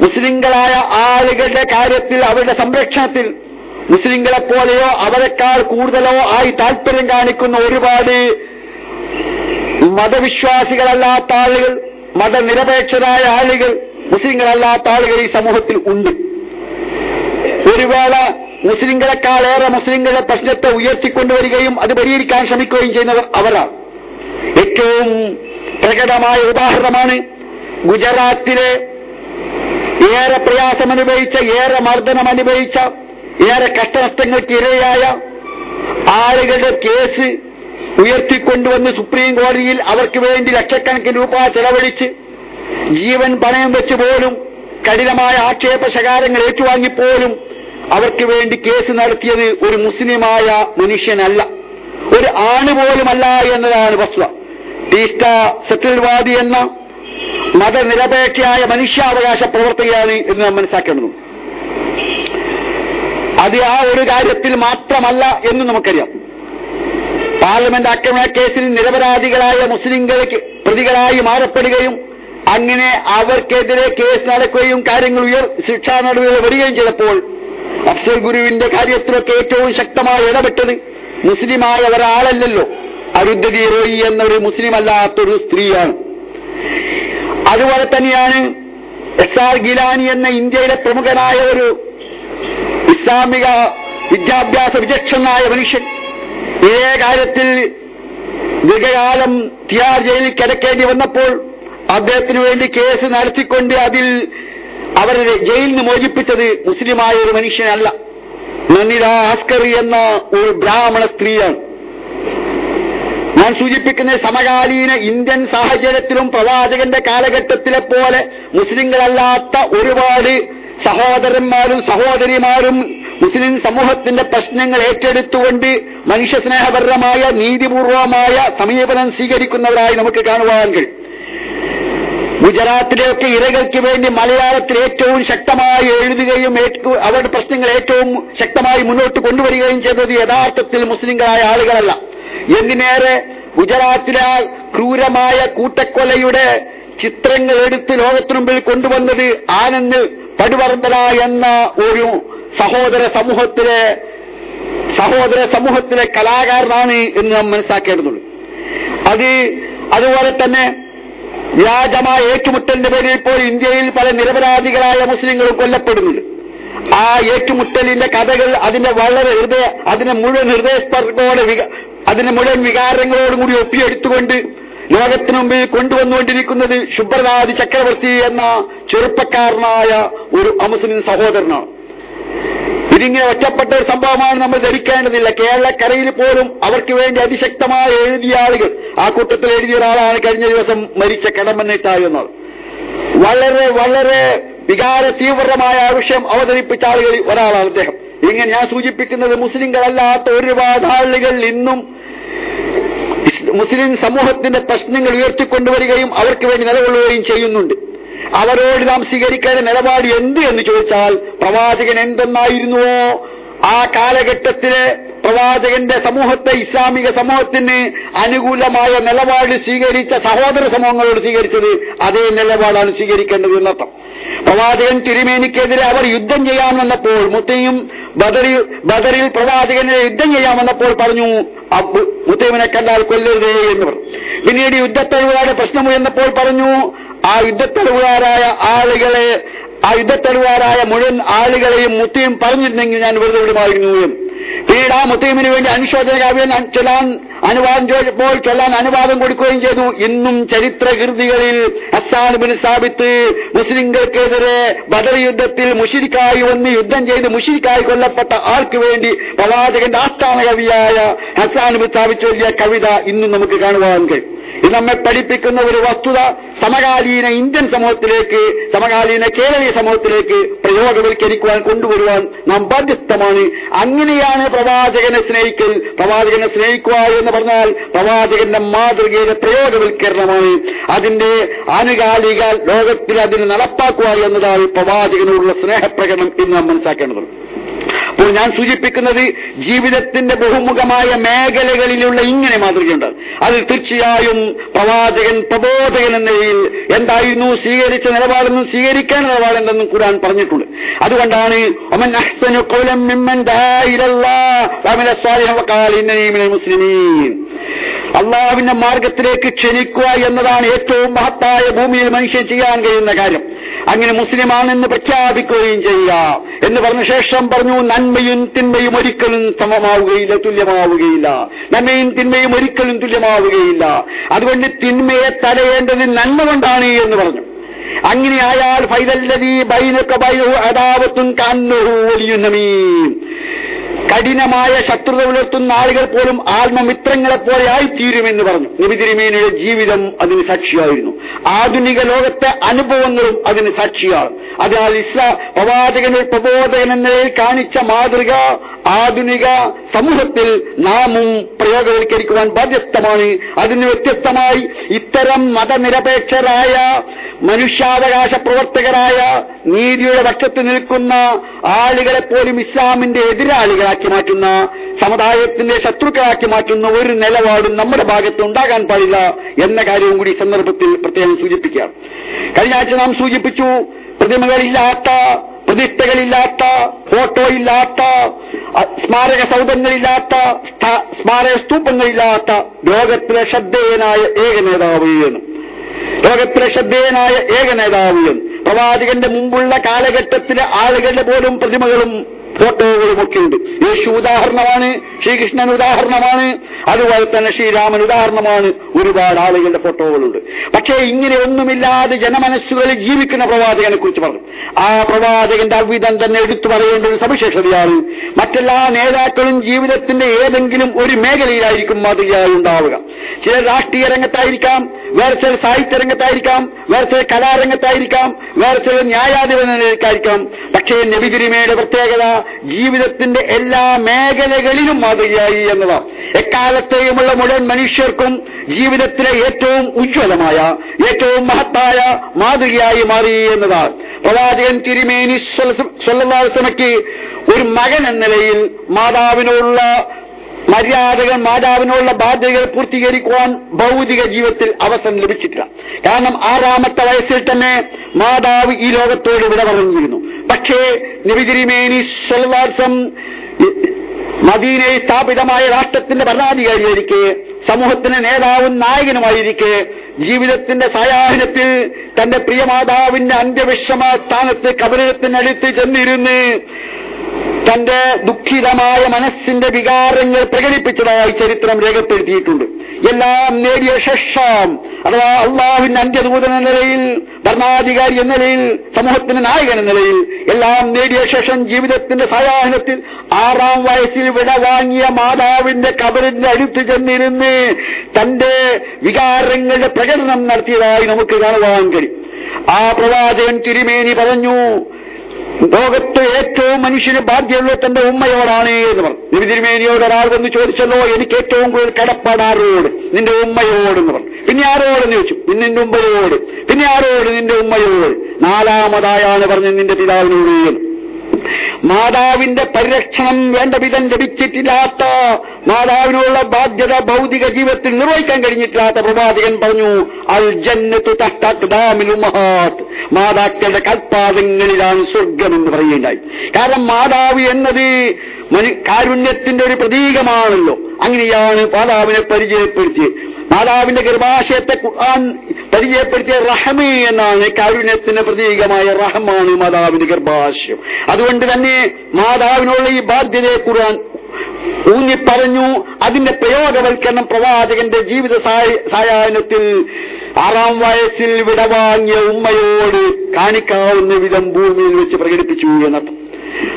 മുസ്ലിങ്ങളായ ആളുകളുടെ കാര്യത്തിൽ, അവരുടെ സംരക്ഷണത്തിൽ മുസ്ലിങ്ങളെപ്പോലെയോ അവരെക്കാൾ കൂടുതലോ ആയി താല്പര്യം കാണിക്കുന്ന ഒരുപാട് മതവിശ്വാസികളല്ലാത്ത ആളുകൾ, മതനിരപേക്ഷരായ ആളുകൾ, മുസ്ലിങ്ങളല്ലാത്ത ആളുകൾ ഈ സമൂഹത്തിൽ ഉണ്ട്. ഒരു വേള മുസ്ലിങ്ങളെക്കാളേറെ മുസ്ലിങ്ങളുടെ പ്രശ്നത്തെ ഉയർത്തിക്കൊണ്ടുവരികയും അത് പരിഹരിക്കാൻ ശ്രമിക്കുകയും ചെയ്യുന്നവർ അവരാണ്. ഏറ്റവും പ്രകടമായ ഉദാഹരണമാണ് ഗുജറാത്തിലെ ഏറെ പ്രയാസമനുഭവിച്ച, ഏറെ മർദ്ദനമനുഭവിച്ച, ഏറെ കഷ്ടനഷ്ടങ്ങൾക്ക് ഇരയായ ആളുകളുടെ കേസ് ഉയർത്തിക്കൊണ്ടുവന്ന് സുപ്രീം കോടതിയിൽ അവർക്ക് വേണ്ടി ലക്ഷക്കണക്കിന് രൂപ ചെലവഴിച്ച് ജീവൻ പണയം വെച്ച് പോലും കഠിനമായ ആക്ഷേപ ശകാരങ്ങൾ ഏറ്റുവാങ്ങിപ്പോലും അവർക്ക് വേണ്ടി കേസ് നടത്തിയത് ഒരു മുസ്ലിമായ മനുഷ്യനല്ല, ഒരു ആണ് പോലുമല്ല എന്നതാണ് വസ്തുത. ടീസ്റ്റ സെറ്റിൽവാദി എന്ന മതനിരപേക്ഷയായ മനുഷ്യാവകാശ പ്രവർത്തകയാണ് എന്ന് നാം മനസ്സിലാക്കേണ്ടതുണ്ട്. അത് ആ ഒരു കാര്യത്തിൽ മാത്രമല്ല എന്ന് നമുക്കറിയാം. പാർലമെന്റ് ആക്രമണ കേസിൽ നിരപരാധികളായ മുസ്ലിങ്ങൾക്ക് പ്രതികളായി മാറപ്പെടുകയും അങ്ങനെ അവർക്കെതിരെ കേസ് നടക്കുകയും കാര്യങ്ങൾ ശിക്ഷാ നടപടികൾ വരികയും ചെയ്തപ്പോൾ അഫ്സൽ ഗുരുവിന്റെ കാര്യത്തിലൊക്കെ ഏറ്റവും ശക്തമായി ഇടപെട്ടത് മുസ്ലിമായ ഒരാളല്ലല്ലോ, അരുന്ധതി റോയി എന്നൊരു മുസ്ലിം അല്ലാത്തൊരു സ്ത്രീയാണ്. അതുപോലെ തന്നെയാണ് SR ഗിലാനി എന്ന ഇന്ത്യയിലെ പ്രമുഖനായ ഒരു ഇസ്ലാമിക വിദ്യാഭ്യാസ വിചക്ഷണനായ മനുഷ്യൻ ഇതേ കാര്യത്തിൽ ദീർഘകാലം തിഹാർ ജയിലിൽ കിടക്കേണ്ടി വന്നപ്പോൾ അദ്ദേഹത്തിന് വേണ്ടി കേസ് നടത്തിക്കൊണ്ട് അതിൽ അവരെ ജയിലിൽ നിന്ന് മോചിപ്പിച്ചത് മുസ്ലിമായ ഒരു മനുഷ്യനല്ല, നന്ദിത അസ്കറി എന്ന ഒരു ബ്രാഹ്മണ സ്ത്രീയാണ്. ഞാൻ സൂചിപ്പിക്കുന്ന സമകാലീന ഇന്ത്യൻ സാഹചര്യത്തിലും പ്രവാചകന്റെ കാലഘട്ടത്തിലെ പോലെ മുസ്ലിങ്ങളല്ലാത്ത ഒരുപാട് സഹോദരന്മാരും സഹോദരിമാരും മുസ്ലിം സമൂഹത്തിന്റെ പ്രശ്നങ്ങൾ ഏറ്റെടുത്തുകൊണ്ട് മനുഷ്യസ്നേഹപരമായ നീതിപൂർവമായ സമീപനം സ്വീകരിക്കുന്നവരായി നമുക്ക് കാണുവാൻ കഴിയും. ഗുജറാത്തിലെയൊക്കെ ഇരകൾക്ക് വേണ്ടി മലയാളത്തിൽ ഏറ്റവും ശക്തമായി എഴുതുകയും അവരുടെ പ്രശ്നങ്ങൾ ഏറ്റവും ശക്തമായി മുന്നോട്ട് കൊണ്ടുവരികയും ചെയ്തത് യഥാർത്ഥത്തിൽ മുസ്ലിങ്ങളായ ആളുകളല്ല. എന്തിനേറെ ഗുജറാത്തിലെ ആ ക്രൂരമായ കൂട്ടക്കൊലയുടെ ചിത്രങ്ങൾ എടുത്ത് ലോകത്തിനു മുമ്പിൽ കൊണ്ടുവന്നത് ആനന്ദ് പടുവർദ്ധന എന്ന ഒരു സഹോദര സമൂഹത്തിലെ കലാകാരനാണ് എന്ന് നാം മനസ്സിലാക്കേണ്ടതുള്ളൂ. അതുപോലെ തന്നെ വ്യാജമായ ഏറ്റുമുട്ടലിന്റെ പേരിൽ ഇപ്പോൾ ഇന്ത്യയിൽ പല നിരപരാധികളായ മുസ്ലിങ്ങളും കൊല്ലപ്പെടുന്നുണ്ട്. ആ ഏറ്റുമുട്ടലിന്റെ കഥകൾ അതിന്റെ മുഴുവൻ ഹൃദയസ്പർശത്തോടെ അതിന്റെ മുഴുവൻ വികാരങ്ങളോടും കൂടി ഒപ്പിയെടുത്തുകൊണ്ട് ലോകത്തിനു മുമ്പിൽ കൊണ്ടുവന്നുകൊണ്ടിരിക്കുന്നത് ശുഭ്രനാഥ് ചക്രവർത്തി എന്ന ചെറുപ്പക്കാരനായ ഒരു അമുസ്ലിം സഹോദരനാണ്. ഇതിങ്ങനെ ഒറ്റപ്പെട്ട ഒരു സംഭവമാണ് നമ്മൾ ധരിക്കേണ്ടതില്ല. കേരളക്കരയിൽ പോലും അവർക്ക് വേണ്ടി അതിശക്തമായി എഴുതിയ ആളുകൾ, ആ കൂട്ടത്തിൽ എഴുതിയ ഒരാളാണ് കഴിഞ്ഞ ദിവസം മരിച്ച കടമന്നിട്ടായി എന്നത്. വളരെ വളരെ വികാര തീവ്രമായ വിഷയം അവതരിപ്പിച്ച ആളുകളിൽ ഒരാളാണ് അദ്ദേഹം. ഇങ്ങനെ ഞാൻ സൂചിപ്പിക്കുന്നത് മുസ്ലിങ്ങളല്ലാത്ത ഒരുപാട് ആളുകൾ ഇന്നും മുസ്ലിം സമൂഹത്തിന്റെ പ്രശ്നങ്ങൾ ഉയർത്തിക്കൊണ്ടുവരികയും അവർക്ക് വേണ്ടി നിലകൊള്ളുകയും ചെയ്യുന്നുണ്ട്. അവരോട് നാം സ്വീകരിക്കേണ്ട നിലപാട് എന്ത് എന്ന് ചോദിച്ചാൽ, പ്രവാചകൻ എന്തെന്നായിരുന്നുവോ ആ കാലഘട്ടത്തിലെ പ്രവാചകന്റെ സമൂഹത്തെ, ഇസ്ലാമിക സമൂഹത്തിന് അനുകൂലമായ നിലപാട് സ്വീകരിച്ച സഹോദര സമൂഹങ്ങളോട് സ്വീകരിച്ചത് അതേ നിലപാടാണ് സ്വീകരിക്കേണ്ടത് എന്നർത്ഥം. പ്രവാചകൻ തിരുമേനിക്കെതിരെ അവർ യുദ്ധം ചെയ്യാൻ വന്നപ്പോൾ, മുത്തയും ബദറിൽ പ്രവാചകനെ യുദ്ധം ചെയ്യാൻ വന്നപ്പോൾ പറഞ്ഞു, മുത്തൈമിനെ കണ്ടാൽ കൊല്ലരുതേ എന്ന് പറഞ്ഞു. പിന്നീട് യുദ്ധത്തടവുകാരുടെ പ്രശ്നം ഉയർന്നപ്പോൾ പറഞ്ഞു, ആ യുദ്ധത്തടവുകാരായ മുഴുവൻ ആളുകളെയും മുത്തയും പറഞ്ഞിരുന്നെങ്കിൽ ഞാൻ വെറുതെ വിടുമായിരുന്നു എന്ന്. പിന്നീട് ആ മുത്തൈമിന് വേണ്ടി അനുശോചന കാവ്യം ചൊല്ലാൻ അനുവാദം ചോദിച്ചപ്പോൾ ചൊല്ലാൻ അനുവാദം കൊടുക്കുകയും ചെയ്തു. ഇന്നും ചരിത്രകൃതികളിൽ ഹസ്സാൻ ബിൻ സാബിത്ത് മുസ്ലിംകൾക്കെതിരെ ബദർ യുദ്ധത്തിൽ മുശ്രിക്കായി വന്ന് യുദ്ധം ചെയ്ത് മുശ്രിക്കായി കൊല്ലപ്പെട്ട ആൾക്ക് വേണ്ടി പ്രവാചകന്റെ ആസ്ഥാന കവിയായ ഹസ്സാൻ ബിൻ സാബിത്ത് ചൊല്ലിയ കവിത ഇന്നും നമുക്ക് കാണുവാൻ കഴിയും. ഇത് നമ്മെ പഠിപ്പിക്കുന്ന ഒരു വസ്തുത സമകാലീന ഇന്ത്യൻ സമൂഹത്തിലേക്ക്, സമകാലീന കേരളീയ സമൂഹത്തിലേക്ക് പ്രയോഗവൽക്കരിക്കുവാൻ, കൊണ്ടുവരുവാൻ നാം ബാധ്യസ്ഥമാണ്. അങ്ങനെയാണ് പ്രവാചകനെ സ്നേഹിക്കൽ. പ്രവാചകനെ സ്നേഹിക്കുക എന്ന് പറഞ്ഞാൽ പ്രവാചകന്റെ മാതൃകയുടെ പ്രയോഗവൽക്കരണമാണ്. അതിന്റെ ആനുകാലിക ലോകത്തിൽ അതിന് നടപ്പാക്കുക എന്നതാണ് പ്രവാചകനോടുള്ള സ്നേഹപ്രകടനം എന്ന് നാം മനസ്സിലാക്കേണ്ടത്. അപ്പോൾ ഞാൻ സൂചിപ്പിക്കുന്നത് ജീവിതത്തിന്റെ ബഹുമുഖമായ മേഖലകളിലുള്ള ഇങ്ങനെ മാതൃകയുണ്ട്. അതിൽ തീർച്ചയായും പ്രവാചകൻ, പ്രബോധകൻ എന്ന നിലയിൽ എന്തായിരുന്നു സ്വീകരിച്ച നിലപാടെന്നും സ്വീകരിക്കേണ്ട നിലപാടെന്തെന്നും ഖുർആൻ പറഞ്ഞിട്ടുണ്ട്. അതുകൊണ്ടാണ് വമൻ അഹ്സനു ഖൗലൻ മിമ്മൻ ദആ ഇലല്ലാഹ് വഅമില സ്വാലിഹൻ വഖാല ഇന്നനീ മിനൽ മുസ്ലിമീൻ. അള്ളാഹുവിന്റെ മാർഗത്തിലേക്ക് ക്ഷണിക്കുക എന്നതാണ് ഏറ്റവും മഹത്തായ ഭൂമിയിൽ മനുഷ്യൻ ചെയ്യാൻ കഴിയുന്ന കാര്യം. അങ്ങനെ മുസ്ലിമാണെന്ന് പ്രഖ്യാപിക്കുകയും ചെയ്യുക എന്ന് പറഞ്ഞ ശേഷം പറഞ്ഞു, നന്മയും തിന്മയും ഒരിക്കലും സമമാവുകയില്ല, തുല്യമാവുകയില്ല. നന്മയും തിന്മയും ഒരിക്കലും തുല്യമാവുകയില്ല. അതുകൊണ്ട് തിന്മയെ തടയേണ്ടത് നന്മ കൊണ്ടാണ് എന്ന് പറഞ്ഞു. അങ്ങനെയായാൽ ഫൈദല്ലദീ ബൈനക ബൈനഹു അദാവത്തുൻ കഅന്നഹു വലിയ്യുൻ ഹമീം. കഠിനമായ ശത്രുത പുലർത്തുന്ന ആളുകൾ പോലും ആത്മമിത്രങ്ങളെപ്പോലെ ആയിത്തീരുമെന്ന് പറഞ്ഞു. നബി തിരുമേനിയുടെ ജീവിതം അതിന് സാക്ഷിയായിരുന്നു. ആധുനിക ലോകത്തെ അനുഭവങ്ങളും അതിന് സാക്ഷിയാണ്. അതിനാൽ പ്രവാചകന്റെ പ്രബോധകൻ എന്ന നിലയിൽ കാണിച്ച മാതൃക ആധുനിക സമൂഹത്തിൽ നാമും പ്രയോഗവൽക്കരിക്കുവാൻ ബാധ്യസ്ഥമാണ്. അതിന് വ്യത്യസ്തമായി ഇത്തരം മതനിരപേക്ഷരായ, മനുഷ്യാവകാശ പ്രവർത്തകരായ, നീതിയുടെ പക്ഷത്ത് നിൽക്കുന്ന ആളുകളെപ്പോലും ഇസ്ലാമിന്റെ എതിരാളികളാക്കി മാറ്റുന്ന, സമുദായത്തിന്റെ ശത്രുക്കളാക്കി മാറ്റുന്ന ഒരു നിലപാടും നമ്മുടെ ഭാഗത്ത് ഉണ്ടാകാൻ പാടില്ല എന്ന കാര്യവും കൂടി സന്ദർഭത്തിൽ പ്രത്യേകം സൂചിപ്പിക്കുകയാണ്. കഴിഞ്ഞ ആഴ്ച നാം സൂചിപ്പിച്ചു, പ്രതിമകളില്ലാത്ത, പ്രതിഷ്ഠകളില്ലാത്ത, ഫോട്ടോ ഇല്ലാത്ത, സ്മാരക സൗധങ്ങളില്ലാത്ത, സ്മാരക സ്തൂപങ്ങളില്ലാത്ത ലോകത്തിലെ ശ്രദ്ധേയനായ ഏക നേതാവ് എന്ന്. ലോകത്തിലെ ശ്രദ്ധേയനായ ഏക നേതാവ് എന്ന്. പ്രവാചകന്റെ മുമ്പുള്ള കാലഘട്ടത്തിലെ ആളുകളുടെ പോലും പ്രതിമകളും ഫോട്ടോകളുമൊക്കെ ഉണ്ട്. യേശു ഉദാഹരണമാണ്, ശ്രീകൃഷ്ണൻ ഉദാഹരണമാണ്, അതുപോലെ തന്നെ ശ്രീരാമൻ ഉദാഹരണമാണ്. ഒരുപാട് ആളുകളുടെ ഫോട്ടോകളുണ്ട്. പക്ഷേ ഇങ്ങനെ ഒന്നുമില്ലാതെ ജനമനസ്സുകളിൽ ജീവിക്കുന്ന പ്രവാചകനെ കുറിച്ച് പറഞ്ഞു. ആ പ്രവാചകന്റെ അവിധം തന്നെ എടുത്തു പറയേണ്ട ഒരു സവിശേഷതയാണ്. മറ്റെല്ലാ നേതാക്കളും ജീവിതത്തിന്റെ ഏതെങ്കിലും ഒരു മേഖലയിലായിരിക്കും മാതൃകയായി ഉണ്ടാവുക. ചിലർ രാഷ്ട്രീയ രംഗത്തായിരിക്കാം, വേറെ ചിലർ സാഹിത്യ രംഗത്തായിരിക്കാം, വേറെ ചിലർ കലാരംഗത്തായിരിക്കാം, വേറെ ചിലർ ന്യായാധിപനായിരിക്കാം. പക്ഷേ നബി തിരുമേനിയുടെ പ്രത്യേകത ജീവിതത്തിന്റെ എല്ലാ മേഖലകളിലും മാതൃകയായി എന്നതാണ്. എക്കാലത്തെയുമുള്ള മുഴുവൻ മനുഷ്യർക്കും ജീവിതത്തിലെ ഏറ്റവും ഉജ്ജ്വലമായ, ഏറ്റവും മഹത്തായ മാതൃകയായി മാറി എന്നതാണ്. പ്രവാചകൻ തിരുമേനി സ്വല്ലല്ലാഹു അലൈഹി വസല്ലമയ്ക്ക് ഒരു മകൻ എന്ന നിലയിൽ മാതാവിനുള്ള മര്യാദകൾ, മാതാവിനുള്ള ബാധ്യതകൾ പൂർത്തീകരിക്കുവാൻ ഭൗതിക ജീവിതത്തിൽ അവസരം ലഭിച്ചിട്ടില്ല. കാരണം 6-ാമത്തെ വയസ്സിൽ തന്നെ മാതാവ് ഈ ലോകത്തോട് വിട പറഞ്ഞിരുന്നു. പക്ഷേ നബി തിരുമേനി സ്വല്ലല്ലാഹു അലൈഹി വസല്ലം മദീനയിൽ സ്ഥാപിതമായ രാഷ്ട്രത്തിന്റെ ഭരണാധികാരിയായിരിക്കെ, സമൂഹത്തിന്റെ നേതാവും നായകനുമായിരിക്കെ, ജീവിതത്തിന്റെ സായാഹ്നത്തിൽ തന്റെ പ്രിയമാതാവിന്റെ അന്ത്യവിഷമ സ്ഥാനത്ത് കബറിടത്തിനടുത്ത് ചെന്നിരുന്ന് തന്റെ ദുഃഖിതമായ മനസ്സിന്റെ വികാരങ്ങൾ പ്രകടിപ്പിച്ചതായി ചരിത്രം രേഖപ്പെടുത്തിയിട്ടുണ്ട്. എല്ലാം നേടിയ ശേഷം, അഥവാ അള്ളാഹുവിന്റെ അന്ത്യദൂതൻ എന്ന നിലയിൽ, ഭരണാധികാരി എന്ന നിലയിൽ, സമൂഹത്തിന്റെ നായകൻ എന്ന നിലയിൽ എല്ലാം നേടിയ ശേഷം ജീവിതത്തിന്റെ സായാഹ്നത്തിൽ 6-ാം വയസ്സിൽ വിട വാങ്ങിയ മാതാവിന്റെ കബറിന്റെ അടുത്ത് ചെന്നിരുന്ന് തന്റെ വികാരങ്ങളുടെ പ്രകടനം നടത്തിയതായി നമുക്ക് കാണുവാൻ കഴിയും. ആ പ്രവാചകൻ തിരുമേനി പറഞ്ഞു, ലോകത്ത് ഏറ്റവും മനുഷ്യന് ബാധ്യതയുള്ള തന്റെ ഉമ്മയോടാണ് എന്ന് പറഞ്ഞു. നബി തിരുമേനിയോട് ഒരാൾ വന്ന് ചോദിച്ചല്ലോ, എനിക്ക് ഏറ്റവും കൂടുതൽ കടപ്പാട് ആരോട്? നിന്റെ ഉമ്മയോടെന്ന് പറഞ്ഞു. പിന്നെ ആരോടെന്ന് ചോദിച്ചു? നിന്റെ ഉമ്മയോട്. പിന്നെ ആരോട്? നിന്റെ ഉമ്മയോട്. 4-ാമതായാണ് പറഞ്ഞത് നിന്റെ പിതാവിനോട് എന്ന്. മാതാവിന്റെ പരിരക്ഷണം വേണ്ട വിധം ലഭിച്ചിട്ടില്ലാത്ത, മാതാവിനുള്ള ബാധ്യത ഭൗതിക ജീവിതത്തിൽ നിർവഹിക്കാൻ കഴിഞ്ഞിട്ടില്ലാത്ത പ്രവാചകൻ പറഞ്ഞു, അൽ ജന്നത്തു തഹ്ത അഖ്ദാമിൽ ഉമ്മഹാത്ത്, മാതാക്കളുടെ കൽപ്പാദങ്ങളിലാണ് സ്വർഗമെന്ന് പറയുകയുണ്ടായി. കാരണം മാതാവ് എന്നത് കാരുണ്യത്തിന്റെ ഒരു പ്രതീകമാണല്ലോ. അങ്ങനെയാണ് മാതാവിനെ പരിചയപ്പെടുത്തിയത്. മാതാവിന്റെ ഗർഭാശയത്തെ ഖുർആൻ പരിചയപ്പെടുത്തിയ റഹ്മ എന്നാണ്. കാരുണ്യത്തിന്റെ പ്രതീകമായ റഹ്മാണ് മാതാവിന്റെ ഗർഭാശയം. അതുകൊണ്ട് തന്നെ മാതാവിനുള്ള ഈ ബാധ്യതയെ ഖുർആൻ ഊന്നിപ്പറഞ്ഞു. അതിന്റെ പ്രയോഗവൽക്കരണം പ്രവാചകന്റെ ജീവിത സായാഹ്നത്തിൽ 6-ാം വയസ്സിൽ വിടവാങ്ങിയ ഉമ്മയോട് കാണിക്കാവുന്ന വിധം ഭൂമിയിൽ വെച്ച് പ്രകടിപ്പിച്ചു എന്നർത്ഥം.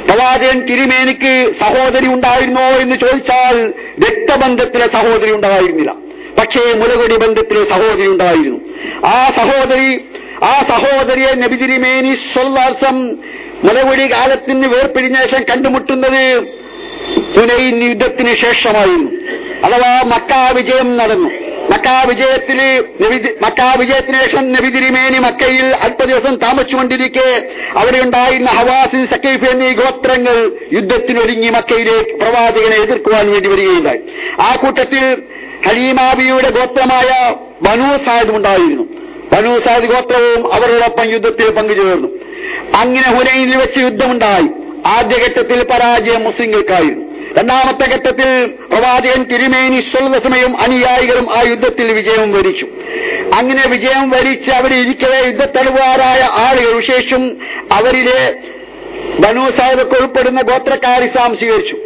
പ്രവാചകൻ തിരുമേനിക്ക് സഹോദരി ഉണ്ടായിരുന്നോ എന്ന് ചോദിച്ചാൽ രക്തബന്ധത്തിലെ സഹോദരി ഉണ്ടായിരുന്നില്ല. പക്ഷേ മുലകുടി ബന്ധത്തിലെ സഹോദരി ഉണ്ടായിരുന്നു. ആ സഹോദരിയെ നബി തിരുമേനി സ്വല്ലല്ലാഹു അലൈഹി വസല്ലം മുലകുടി കാലത്തിന് വേർപിരിഞ്ഞ ശേഷം കണ്ടുമുട്ടുന്നത് ഹുനൈൻ യുദ്ധത്തിന് ശേഷമായിരുന്നു. അഥവാ മക്ക വിജയം നടന്നു. മക്ക വിജയത്തിന് ശേഷം നബി തിരുമേനി മക്കയിൽ അല്പ ദിവസം താമസിച്ചുകൊണ്ടിരിക്കെ അവിടെ ഉണ്ടായിരുന്ന ഹവാസിൻ, സഖീഫ് എന്നീ ഗോത്രങ്ങൾ യുദ്ധത്തിനൊരുങ്ങി മക്കയിലേക്ക് പ്രവാചകനെ എതിർക്കുവാൻ വേണ്ടി വരികയുണ്ടായി. ആ കൂട്ടത്തിൽ ഹലീമാബിയുടെ ഗോത്രമായ ബനൂ സാദ് ഉണ്ടായിരുന്നു. ബനൂ സാദ് ഗോത്രവും അവരോടൊപ്പം യുദ്ധത്തിൽ പങ്കുചേർന്നു. അങ്ങനെ ഹുനൈനിൽ വെച്ച് യുദ്ധമുണ്ടായി. ആദ്യഘട്ടത്തിൽ പരാജയം മുസ്ലിങ്ങൾക്കായിരുന്നു. രണ്ടാമത്തെ ഘട്ടത്തിൽ പ്രവാചകൻ തിരുമേനി സ്വല്ലല്ലാഹു അലൈഹി വസല്ലം അനുയായികളും ആ യുദ്ധത്തിൽ വിജയം വരിച്ചു. അങ്ങനെ വിജയം വരിച്ച് അവിടെ ഇരിക്കവേ യുദ്ധത്തടുവാരായ ആളുകൾ, വിശേഷം അവരിലെ ബനൂ സാദൊക്കെ ഉൾപ്പെടുന്ന ഗോത്രക്കാർ ഇസ്ലാം സ്വീകരിച്ചു.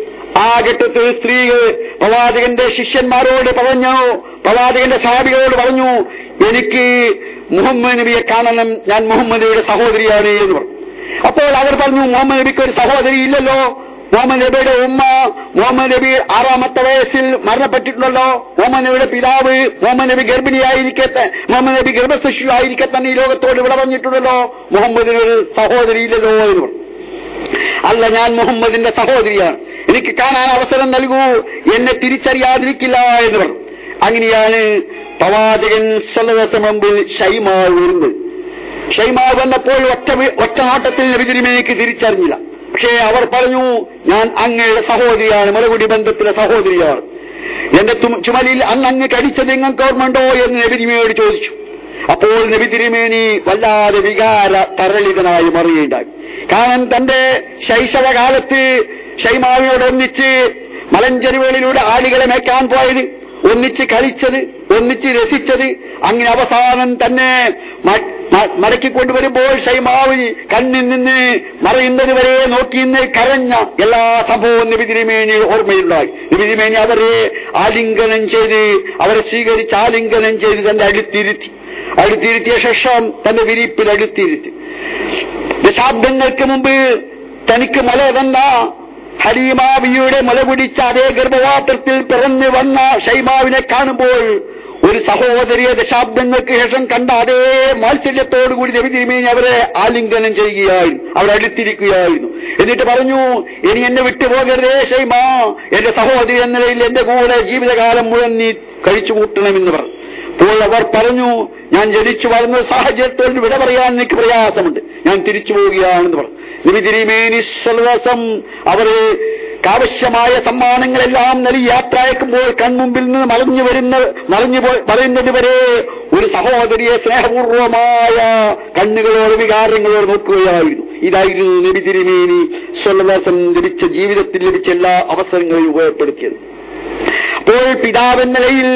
ആ ഘട്ടത്തിൽ സ്ത്രീകൾ പ്രവാചകന്റെ ശിഷ്യന്മാരോട് പറഞ്ഞു, പ്രവാചകന്റെ സഹാബികളോട് പറഞ്ഞു, എനിക്ക് മുഹമ്മദ് നബിയെ കാണണം, ഞാൻ മുഹമ്മദ് നബിയുടെ സഹോദരിയാണ് എന്ന് പറഞ്ഞു. അപ്പോൾ അവർ പറഞ്ഞു, മുഹമ്മദ് നബിക്ക് ഒരു സഹോദരി ഇല്ലല്ലോ, മുഹമ്മദ് നബിയുടെ ഉമ്മ മുഹമ്മദ് നബി 6-ാമത്തെ വയസ്സിൽ മരണപ്പെട്ടിട്ടുണ്ടല്ലോ, മുഹമ്മദ് നബിയുടെ പിതാവ് മുഹമ്മദ് നബി മുഹമ്മദ് നബി ഗർഭശിശുവായിരിക്കെ തന്നെ ഈ ലോകത്തോട് വിട പറഞ്ഞിട്ടുണ്ടല്ലോ, മുഹമ്മദിന് ഒരു സഹോദരി ഇല്ലല്ലോ എന്ന് പറഞ്ഞു. അല്ല, ഞാൻ മുഹമ്മദിന്റെ സഹോദരിയാണ്, എനിക്ക് കാണാൻ അവസരം നൽകൂ, എന്നെ തിരിച്ചറിയാതിരിക്കില്ല എന്ന് പറഞ്ഞു. അങ്ങനെയാണ് പ്രവാചകൻ സ്വല്ലല്ലാഹു അലൈഹി വസല്ലം മുമ്പിൽ ഷൈമാവ് വരുന്നത്. ഷൈമാവ് വന്നപ്പോൾ ഒറ്റ നോട്ടത്തിൽ നബി തിരുമേനിക്ക് തിരിച്ചറിഞ്ഞില്ല. പക്ഷേ അവർ പറഞ്ഞു, ഞാൻ അങ്ങയുടെ സഹോദരിയാണ്, മുലകുടി ബന്ധത്തിലെ സഹോദരിയാണ്, എന്റെ ചുമലിൽ അങ്ങ് കടിച്ചത് നിങ്ങൾക്ക് ഓർമ്മയുണ്ടോ എന്ന് നബി തിരുമേനിയോട് ചോദിച്ചു. അപ്പോൾ നബി തിരുമേനി വല്ലാതെ വികാര തരളിതനായി മാറുകയുണ്ടായി. കാരണം തന്റെ ശൈശവകാലത്ത് ഷൈമാവിനോടൊന്നിച്ച് മലഞ്ചെരുവുകളിലൂടെ ആളുകളെ മേക്കാൻ പോയത്, ഒന്നിച്ച് കളിച്ചത്, ഒന്നിച്ച് രസിച്ചത്, അങ്ങനെ അവസാനം തന്നെ മടക്കിക്കൊണ്ടുവരുമ്പോൾ ഷൈമാവിൽ കണ്ണിൽ നിന്ന് മറയുന്നത് വരെ നോക്കിന്ന് കരഞ്ഞ എല്ലാ സംഭവവും നബി തിരുമേനി ഓർമ്മയുണ്ടായി. നബി തിരുമേനി അവരെ ആലിംഗനം ചെയ്ത്, അവരെ സ്വീകരിച്ച് ആലിംഗനം ചെയ്ത് തന്റെ അടുത്തിരുത്തിയ ശേഷം തന്റെ വിരിപ്പിൽ അടുത്തിരുത്തി. ദശാബ്ദങ്ങൾക്ക് മുമ്പ് തനിക്ക് മുല തന്ന ഹലീമാബിയുടെ മുല കുടിച്ച അതേ ഗർഭപാത്രത്തിൽ പിറന്നു വന്ന ഷൈമാവിനെ കാണുമ്പോൾ ഒരു സഹോദരിയെ ദശാബ്ദങ്ങൾക്ക് ശേഷം കണ്ട അതേ മാത്സര്യത്തോടുകൂടി നബി തിരുമേനി അവരെ ആലിംഗനം ചെയ്യുകയായിരുന്നു, അവിടെ അടുത്തിരിക്കുകയായിരുന്നു. എന്നിട്ട് പറഞ്ഞു, ഇനി എന്നെ വിട്ടുപോകരുതേ ഷൈമാ, എന്റെ സഹോദരി എന്ന നിലയിൽ എന്റെ കൂടെ ജീവിതകാലം മുഴുവൻ നീ കഴിച്ചു കൂട്ടണമെന്ന് പറഞ്ഞു. അപ്പോൾ അവർ പറഞ്ഞു, ഞാൻ ജനിച്ചു വളർന്ന സാഹചര്യത്തോട് വിട പറയാൻ എനിക്ക് പ്രയാസമുണ്ട്, ഞാൻ തിരിച്ചു പോവുകയാണെന്ന് പറഞ്ഞു. നബി തിരുമേനി സ്വല്ലല്ലാഹു അലൈഹി വസല്ലം അവരെ ആവശ്യമായ സമ്മാനങ്ങളെല്ലാം നൽകി യാത്ര അയക്കുമ്പോൾ കൺമുമ്പിൽ നിന്ന് മറിഞ്ഞു പറയുന്നത് വരെ ഒരു സഹോദരിയെ സ്നേഹപൂർവമായ കണ്ണുകളോട് വികാരങ്ങളോട് നോക്കുകയായിരുന്നു. ഇതായിരുന്നു നബി തിരുമേനി സ്വല്ലല്ലാഹു അലൈഹി വസല്ലം ലഭിച്ച ജീവിതത്തിൽ ലഭിച്ച എല്ലാ അവസരങ്ങളും ഉപയോഗപ്പെടുത്തിയത്. അപ്പോൾ പിതാവെന്ന നിലയിൽ,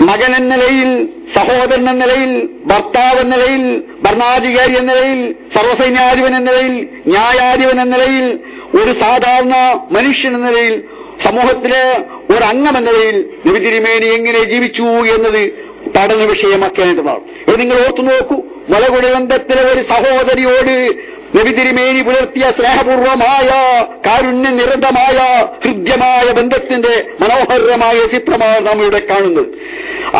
മകൻ എന്ന നിലയിൽ, സഹോദരൻ എന്ന നിലയിൽ, ഭർത്താവ് എന്ന നിലയിൽ, ഭരണാധികാരി എന്ന നിലയിൽ, സർവസൈന്യാധിപൻ എന്ന നിലയിൽ, ന്യായാധിപൻ എന്ന നിലയിൽ, ഒരു സാധാരണ മനുഷ്യൻ എന്ന നിലയിൽ, സമൂഹത്തിലെ ഒരു അംഗമെന്ന നിലയിൽ നബി തിരുമേനി എങ്ങനെ ജീവിച്ചു എന്നത് പഠന വിഷയമാക്കേണ്ടതാണ്. ഇത് നിങ്ങൾ ഓർത്തു നോക്കൂ. മുലകുടി ബന്ധത്തിലെ ഒരു സഹോദരിയോട് നബി തിരുമേനി പുലർത്തിയ സ്നേഹപൂർവമായ കാരുണ്യനിരതമായ ഹൃദ്യമായ ബന്ധത്തിന്റെ മനോഹരമായ ചിത്രമാണ് നാം ഇവിടെ കാണുന്നത്.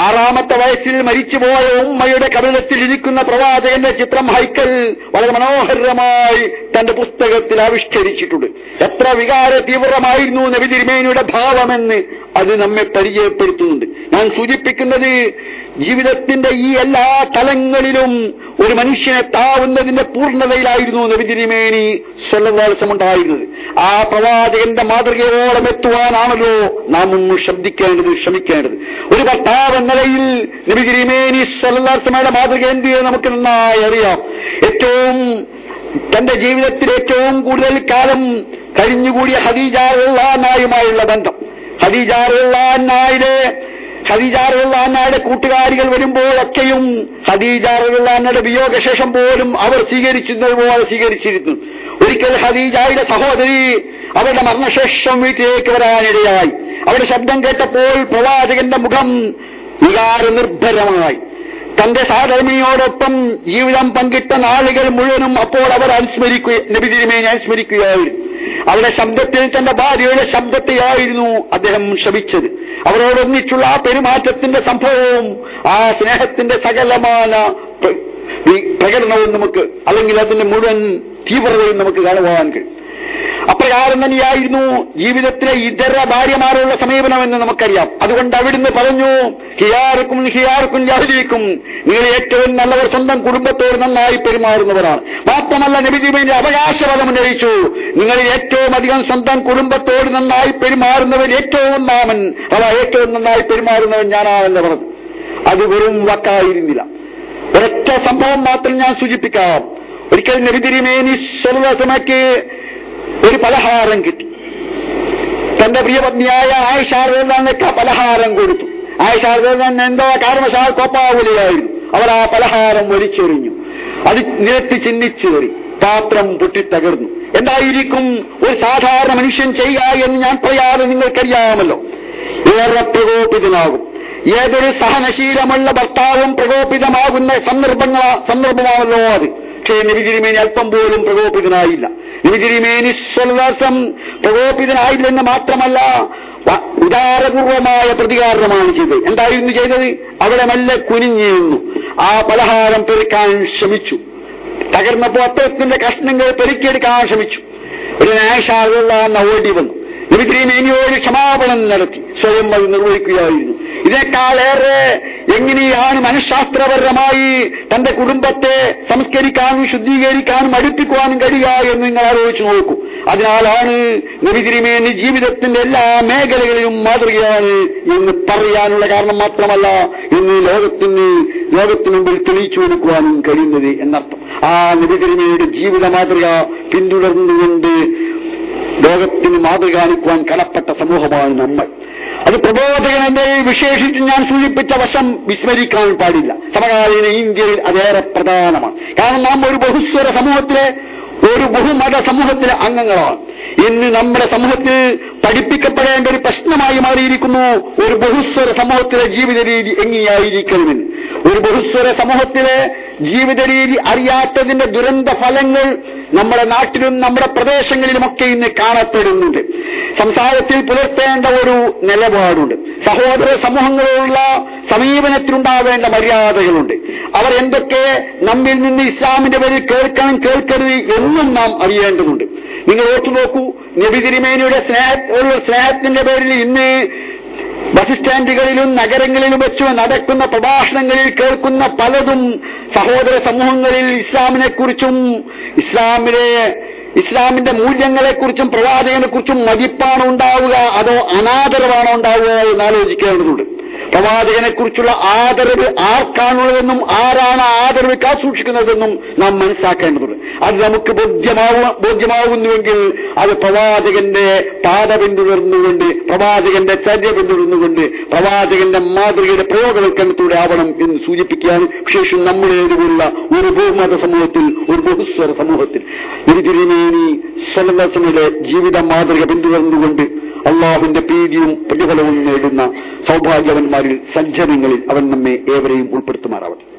6-ാമത്തെ വയസ്സിൽ മരിച്ചുപോയ ഉമ്മയുടെ കബറിടത്തിൽ ഇരിക്കുന്ന പ്രവാചകന്റെ ചിത്രം ഹൈക്കൽ വളരെ മനോഹരമായി തന്റെ പുസ്തകത്തിൽ ആവിഷ്കരിച്ചിട്ടുണ്ട്. എത്ര വികാര തീവ്രമായിരുന്നു നബി തിരുമേനിയുടെ ഭാവമെന്ന് അത് നമ്മെ പരിചയപ്പെടുത്തുന്നുണ്ട്. ഞാൻ സൂചിപ്പിക്കുന്നത്, ജീവിതത്തിന്റെ ഈ എല്ലാ തലങ്ങളിലും ഒരു മനുഷ്യനെ താവുന്നതിന്റെ പൂർണ്ണതയിലായിരുന്നു നബി തിരുമേനി സ്വല്ലല്ലാഹു അലൈഹി വസല്ലം ഉണ്ടായിരുന്നത്. ആ പ്രവാചകന്റെ മാതൃകയോളം എത്തുവാനാണല്ലോ നാം ശ്രമിക്കേണ്ടത്. ഒരു ഭർത്താവ് എന്ന നിലയിൽ നബി തിരുമേനി സ്വല്ലല്ലാഹു അലൈഹി വസല്ലമയുടെ മാതൃക എന്ത് നമുക്ക് നന്നായി അറിയാം. തന്റെ ജീവിതത്തിൽ ഏറ്റവും കൂടുതൽ കാലം കഴിഞ്ഞുകൂടിയ ഖദീജ റളിയല്ലാഹു അൻഹയുമായുള്ള ബന്ധം, ഖദീജ റളിയല്ലാഹു അൻഹയുടെ കൂട്ടുകാരികൾ വരുമ്പോഴൊക്കെയും ഖദീജ റളിയല്ലാഹു അൻഹയുടെ വിയോഗശേഷം പോലും അവർ സ്വീകരിച്ചിരുന്നതുപോലെ സ്വീകരിച്ചിരുന്നു. ഒരിക്കൽ ഖദീജയുടെ സഹോദരി അവരുടെ മരണശേഷം വീട്ടിലേക്ക് വരാനിടയായി. അവരുടെ ശബ്ദം കേട്ടപ്പോൾ പ്രവാചകന്റെ മുഖം വികാരനിർഭരമായി. തന്റെ സഹധർമ്മിണിയോടൊപ്പം ജീവിതം പങ്കിട്ട നാളുകൾ മുഴുവനും അപ്പോൾ അവർ നബി തിരുമേനി അനുസ്മരിക്കുകയായിരുന്നു. അവരുടെ ശബ്ദത്തിൽ തന്റെ ഭാര്യയുടെ ശബ്ദത്തെയായിരുന്നു അദ്ദേഹം ശപിച്ചത്. അവരോടൊന്നിച്ചുള്ള ആ പെരുമാറ്റത്തിന്റെ സംഭവവും ആ സ്നേഹത്തിന്റെ സകലമായ പ്രകടനവും നമുക്ക്, അല്ലെങ്കിൽ അതിന്റെ മുഴുവൻ തീവ്രതയും നമുക്ക് കാണുവാൻ കഴിയും. അപ്രകാരം തന്നെയായിരുന്നു ജീവിതത്തിലെ ഇതര ഭാര്യമാരുള്ള സമീപനമെന്ന് നമുക്കറിയാം. അതുകൊണ്ട് അവിടുന്ന് പറഞ്ഞു, ഹിയാർക്കും ഹിയാർക്കും ജാഹിലിക്കും, നിങ്ങൾ ഏറ്റവും നല്ലവർ സ്വന്തം കുടുംബത്തോട് നന്നായി പെരുമാറുന്നവരാണ്. മാത്രമല്ല നബി തിരുമേനി അവകാശവാദം ഉന്നയിച്ചു, നിങ്ങളിൽ ഏറ്റവും അധികം സ്വന്തം കുടുംബത്തോട് നന്നായി പെരുമാറുന്നവർ ഏറ്റവും ഒന്നാമൻ, ഏറ്റവും നന്നായി പെരുമാറുന്നവൻ ഞാനാണെന്ന് പറഞ്ഞു. അത് വെറും വാക്കായിരുന്നില്ല. ഒരൊറ്റ സംഭവം മാത്രം ഞാൻ സൂചിപ്പിക്കാം. ഒരിക്കൽ നബി തിരുമേനി സ്വല്ലല്ലാഹു ഒരു പലഹാരം കിട്ടി. തന്റെ പ്രിയപത്നിയായ ആയിഷ റളിയല്ലാഹു പലഹാരം കൊടുത്തു. ആയിഷ റളിയല്ലാഹു എന്തോ കാരണവശാൽ കോപ്പാവുകയായിരുന്നു. അവർ ആ പലഹാരം വലിച്ചെറിഞ്ഞു. അത് നിരത്തി ചിന്നിച്ചേറി പാത്രം പൊട്ടിത്തകർന്നു. എന്തായിരിക്കും ഒരു സാധാരണ മനുഷ്യൻ ചെയ്യുക എന്ന് ഞാൻ പറയാതെ നിങ്ങൾക്കറിയാമല്ലോ. ഏറെ പ്രകോപിതനാകും. ഏതൊരു സഹനശീലമുള്ള ഭർത്താവും പ്രകോപിതമാകുന്ന സന്ദർഭമാണല്ലോ അത്. പക്ഷേ നബി തിരുമേനി അല്പം പോലും പ്രകോപിതനായില്ല. നബി തിരുമേനി സ്വൽവാസം പ്രകോപിതനായില്ലെന്ന് മാത്രമല്ല, ഉദാരപൂർവമായ പ്രതികാരമാണ് ചെയ്തത്. എന്തായിരുന്നു ചെയ്തത്? അവിടെ മെല്ലെ കുനിഞ്ഞിരുന്നു. ആ പലഹാരം പെരുക്കാൻ ശ്രമിച്ചു. തകർന്നപ്പോ അദ്ദേഹത്തിന്റെ കഷ്ണങ്ങൾ പെരുക്കിയെടുക്കാൻ ശ്രമിച്ചു. ഒരു നാശാകുള്ള ഓടി വന്നു. നബി തിരുമേനിയോട് ക്ഷമാപണം നടത്തി സ്വയം അത് നിർവഹിക്കുകയായിരുന്നു. ഇതിനേക്കാളേറെ എങ്ങനെയാണ് മനഃശാസ്ത്രപരമായി തന്റെ കുടുംബത്തെ സംസ്കരിക്കാനും ശുദ്ധീകരിക്കാനും അടുപ്പിക്കുവാനും കഴിയുക എന്ന് നിങ്ങൾ ആലോചിച്ചു നോക്കൂ. അതിനാലാണ് നബി തിരുമേനി ജീവിതത്തിന്റെ എല്ലാ മേഖലകളിലും മാതൃകയാണ് എന്ന് പറയാനുള്ള കാരണം മാത്രമല്ല, ഇന്ന് ലോകത്തിന് മുമ്പിൽ തെളിയിച്ചു കൊടുക്കുവാനും കഴിയുന്നത് എന്നർത്ഥം. ആ നബി തിരുമേനിയുടെ ജീവിത മാതൃക പിന്തുടർന്നുകൊണ്ട് ലോകത്തിന് മാതൃക കാണിക്കുവാൻ കടപ്പെട്ട സമൂഹമാണ് നമ്മൾ. അത് പ്രബോധകനെ വിശേഷിച്ച് ഞാൻ സൂചിപ്പിച്ച വശം വിസ്മരിക്കാൻ പാടില്ല. സമകാലീന ഇന്ത്യയിൽ അതേറെ പ്രധാനമാണ്. കാരണം നാം ഒരു ബഹുസ്വര സമൂഹത്തിലെ, ഒരു ബഹുമത സമൂഹത്തിലെ അംഗങ്ങളാണ്. ഇന്ന് നമ്മുടെ സമൂഹത്തിൽ പഠിപ്പിക്കപ്പെടേണ്ട ഒരു പ്രശ്നമായി മാറിയിരിക്കുന്നു ഒരു ബഹുസ്വര സമൂഹത്തിലെ ജീവിത രീതി എങ്ങനെയായിരിക്കണമെന്ന്. ഒരു ബഹുസ്വര സമൂഹത്തിലെ ജീവിത രീതി അറിയാത്തതിന്റെ ദുരന്ത ഫലങ്ങൾ നമ്മുടെ നാട്ടിലും നമ്മുടെ പ്രദേശങ്ങളിലുമൊക്കെ ഇന്ന് കാണപ്പെടുന്നുണ്ട്. സംസാരത്തിൽ പുലർത്തേണ്ട ഒരു നിലപാടുണ്ട്. സഹോദര സമൂഹങ്ങളോടുള്ള സമീപനത്തിലുണ്ടാവേണ്ട മര്യാദകളുണ്ട്. അവർ എന്തൊക്കെ നമ്മിൽ നിന്ന് ഇസ്ലാമിന്റെ പേരിൽ കേൾക്കണം കേൾക്കരുത് എന്നും നാം അറിയേണ്ടതുണ്ട്. നിങ്ങൾ ഓർത്തു നോക്കൂ, നബി തിരുമേനിയുടെ സ്നേഹത്തിന്റെ പേരിൽ ഇന്ന് ബസ് സ്റ്റാൻഡുകളിലും നഗരങ്ങളിലും വെച്ച് നടക്കുന്ന പ്രഭാഷണങ്ങളിൽ കേൾക്കുന്ന പലതും സഹോദര സമൂഹങ്ങളിൽ ഇസ്ലാമിനെക്കുറിച്ചും ഇസ്ലാമിന്റെ മൂല്യങ്ങളെക്കുറിച്ചും പ്രവാചകനെക്കുറിച്ചും മതിപ്പാണോ ഉണ്ടാവുക അതോ അനാദരവാണോ ഉണ്ടാവുക എന്ന് ആലോചിക്കേണ്ടതുണ്ട്. പ്രവാചകനെക്കുറിച്ചുള്ള ആദരവ് ആർക്കാണുള്ളതെന്നും ആരാണ് ആദരവ് കാസൂക്ഷിക്കുന്നതെന്നും നാം മനസ്സിലാക്കേണ്ടതുണ്ട്. അത് നമുക്ക് ബോധ്യമാകുന്നുവെങ്കിൽ അത് പ്രവാചകന്റെ പാത പിന്തുടർന്നുകൊണ്ട്, പ്രവാചകന്റെ ചര്യ പിന്തുടർന്നുകൊണ്ട്, പ്രവാചകന്റെ മാതൃകയുടെ പ്രയോഗവൽക്കരണത്തോടെ ആവണം എന്ന് സൂചിപ്പിക്കുകയാണ്. വിശേഷം നമ്മുടേതുപോലുള്ള ഒരു ബഹുമത സമൂഹത്തിൽ, ഒരു ബഹുസ്വര സമൂഹത്തിൽ നബി തിരുമേനി സ്വല്ലല്ലാഹു അലൈഹി വസല്ലമയുടെ ജീവിത മാതൃക പിന്തുടർന്നുകൊണ്ട് അള്ളാഹുവിന്റെ പ്രീതിയും പ്രതിഫലവും നേടുന്ന സൗഭാഗ്യവന്മാരിൽ സജ്ജനങ്ങളിൽ അവൻ നമ്മെ ഏവരെയും ഉൾപ്പെടുത്തുമാറാവട്ടെ.